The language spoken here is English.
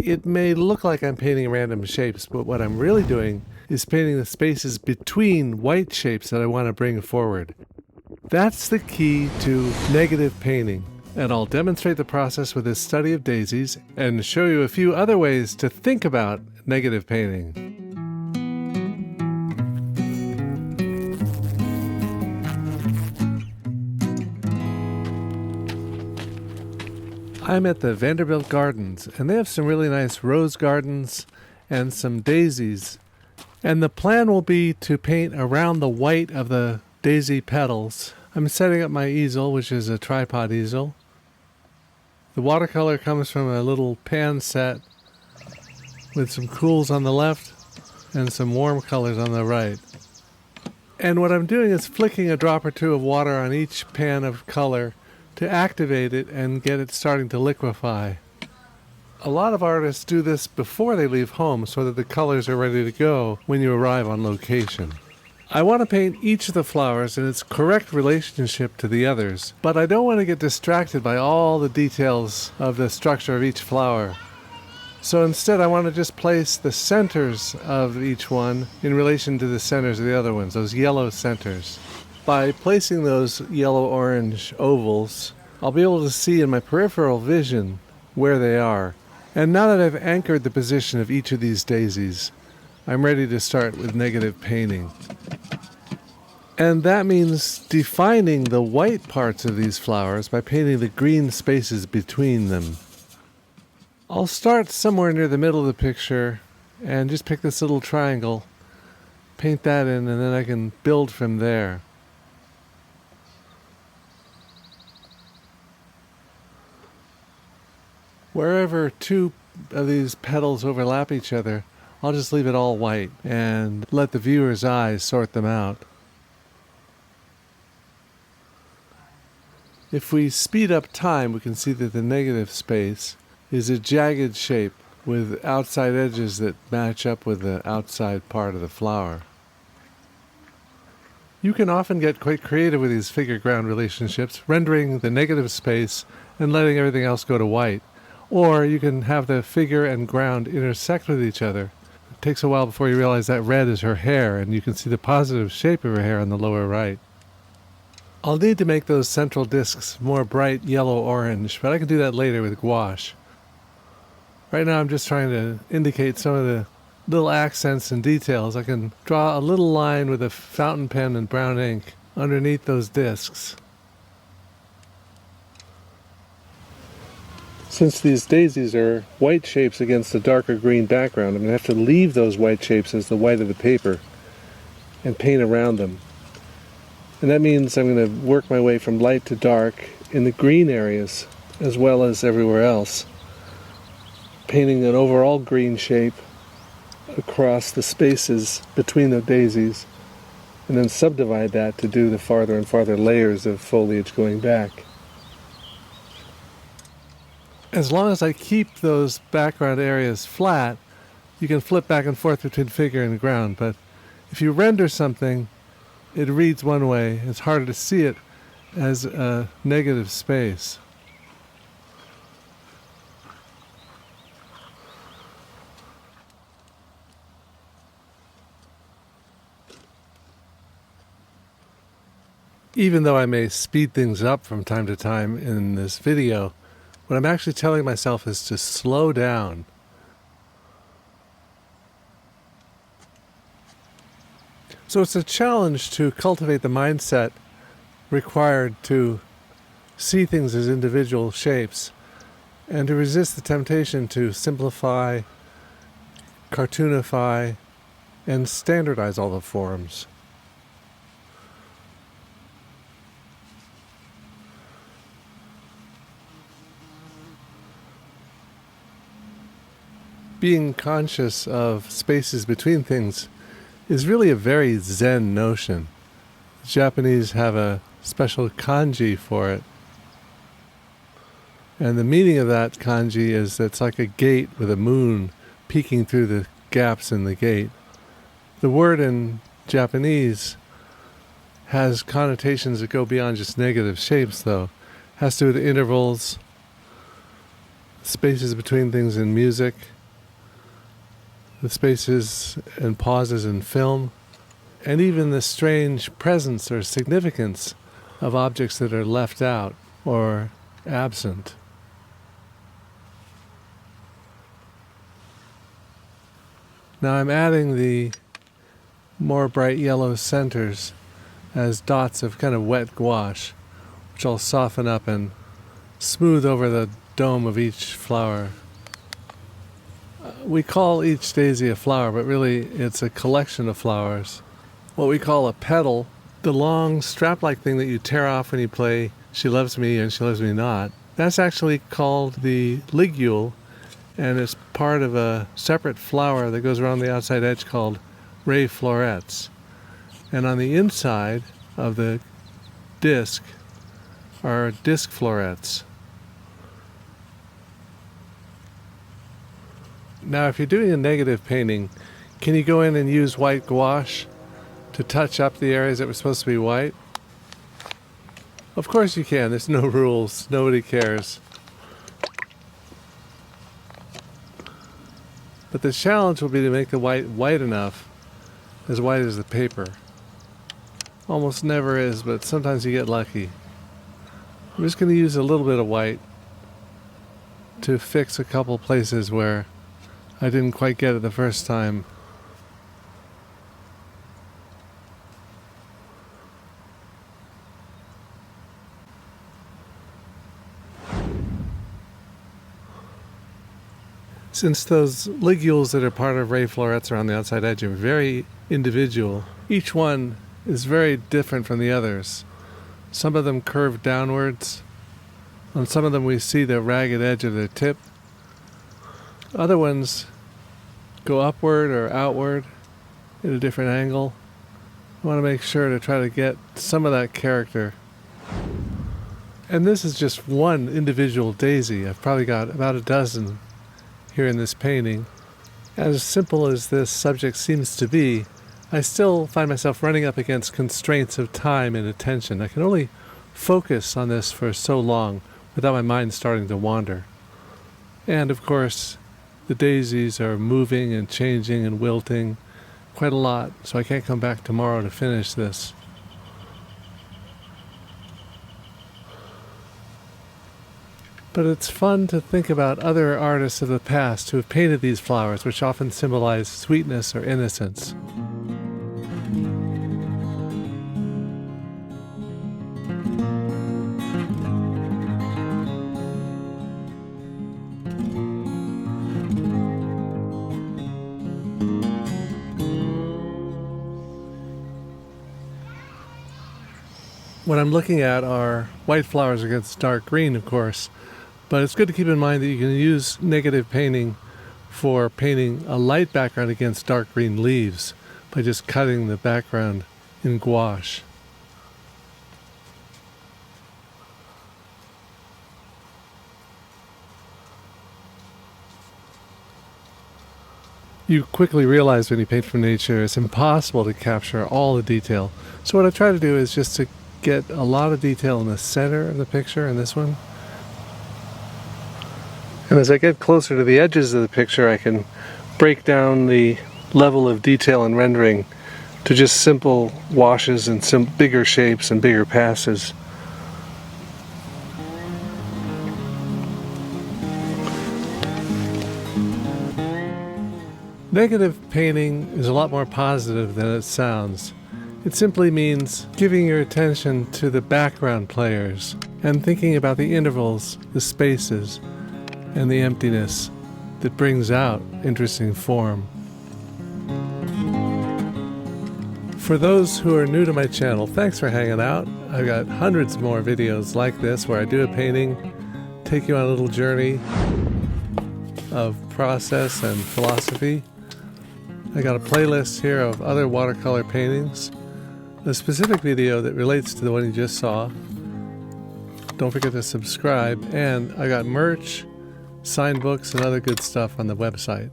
it may look like I'm painting random shapes, but what I'm really doing is painting the spaces between white shapes that I want to bring forward. That's the key to negative painting, and I'll demonstrate the process with this study of daisies and show you a few other ways to think about negative painting. I'm at the Vanderbilt Gardens, and they have some really nice rose gardens and some daisies. And the plan will be to paint around the white of the daisy petals. I'm setting up my easel, which is a tripod easel. The watercolor comes from a little pan set with some cools on the left and some warm colors on the right. And what I'm doing is flicking a drop or two of water on each pan of color to activate it and get it starting to liquefy. A lot of artists do this before they leave home so that the colors are ready to go when you arrive on location. I want to paint each of the flowers in its correct relationship to the others, but I don't want to get distracted by all the details of the structure of each flower. So instead I want to just place the centers of each one in relation to the centers of the other ones, those yellow centers. By placing those yellow-orange ovals, I'll be able to see in my peripheral vision where they are. And now that I've anchored the position of each of these daisies, I'm ready to start with negative painting. And that means defining the white parts of these flowers by painting the green spaces between them. I'll start somewhere near the middle of the picture and just pick this little triangle, paint that in, and then I can build from there. Wherever two of these petals overlap each other, I'll just leave it all white and let the viewer's eyes sort them out. If we speed up time, we can see that the negative space is a jagged shape with outside edges that match up with the outside part of the flower. You can often get quite creative with these figure-ground relationships, rendering the negative space and letting everything else go to white. Or you can have the figure and ground intersect with each other. It takes a while before you realize that red is her hair, and you can see the positive shape of her hair on the lower right. I'll need to make those central discs more bright yellow-orange, but I can do that later with gouache. Right now I'm just trying to indicate some of the little accents and details. I can draw a little line with a fountain pen and brown ink underneath those discs. Since these daisies are white shapes against a darker green background, I'm going to have to leave those white shapes as the white of the paper and paint around them. And that means I'm going to work my way from light to dark in the green areas as well as everywhere else, painting an overall green shape across the spaces between the daisies, and then subdivide that to do the farther and farther layers of foliage going back. As long as I keep those background areas flat, you can flip back and forth between figure and ground, but if you render something, it reads one way. It's harder to see it as a negative space. Even though I may speed things up from time to time in this video, what I'm actually telling myself is to slow down. So it's a challenge to cultivate the mindset required to see things as individual shapes and to resist the temptation to simplify, cartoonify, and standardize all the forms. Being conscious of spaces between things is really a very Zen notion. The Japanese have a special kanji for it. And the meaning of that kanji is that it's like a gate with a moon peeking through the gaps in the gate. The word in Japanese has connotations that go beyond just negative shapes, though. It has to do with intervals, spaces between things in music, the spaces and pauses in film, and even the strange presence or significance of objects that are left out or absent. Now I'm adding the more bright yellow centers as dots of kind of wet gouache, which I'll soften up and smooth over the dome of each flower. We call each daisy a flower, but really it's a collection of flowers. What we call a petal, the long strap-like thing that you tear off when you play She Loves Me and She Loves Me Not, that's actually called the ligule, and it's part of a separate flower that goes around the outside edge called ray florets. And on the inside of the disc are disc florets. Now if you're doing a negative painting, can you go in and use white gouache to touch up the areas that were supposed to be white? Of course you can. There's no rules. Nobody cares. But the challenge will be to make the white white enough, as white as the paper. Almost never is, but sometimes you get lucky. I'm just going to use a little bit of white to fix a couple places where I didn't quite get it the first time. Since those ligules that are part of ray florets around the outside edge are very individual, each one is very different from the others. Some of them curve downwards. On some of them we see the ragged edge of the tip. Other ones go upward or outward at a different angle. I want to make sure to try to get some of that character. And this is just one individual daisy. I've probably got about a dozen here in this painting. As simple as this subject seems to be, I still find myself running up against constraints of time and attention. I can only focus on this for so long without my mind starting to wander. And of course, the daisies are moving and changing and wilting quite a lot, so I can't come back tomorrow to finish this. But it's fun to think about other artists of the past who have painted these flowers, which often symbolize sweetness or innocence. What I'm looking at are white flowers against dark green, of course. But it's good to keep in mind that you can use negative painting for painting a light background against dark green leaves by just cutting the background in gouache. You quickly realize when you paint from nature it's impossible to capture all the detail. So what I try to do is just to get a lot of detail in the center of the picture, in this one. And as I get closer to the edges of the picture, I can break down the level of detail and rendering to just simple washes and some bigger shapes and bigger passes. Negative painting is a lot more positive than it sounds. It simply means giving your attention to the background players and thinking about the intervals, the spaces, and the emptiness that brings out interesting form. For those who are new to my channel, thanks for hanging out. I've got hundreds more videos like this where I do a painting, take you on a little journey of process and philosophy. I got a playlist here of other watercolor paintings, a specific video that relates to the one you just saw. Don't forget to subscribe, and I got merch, signed books, and other good stuff on the website.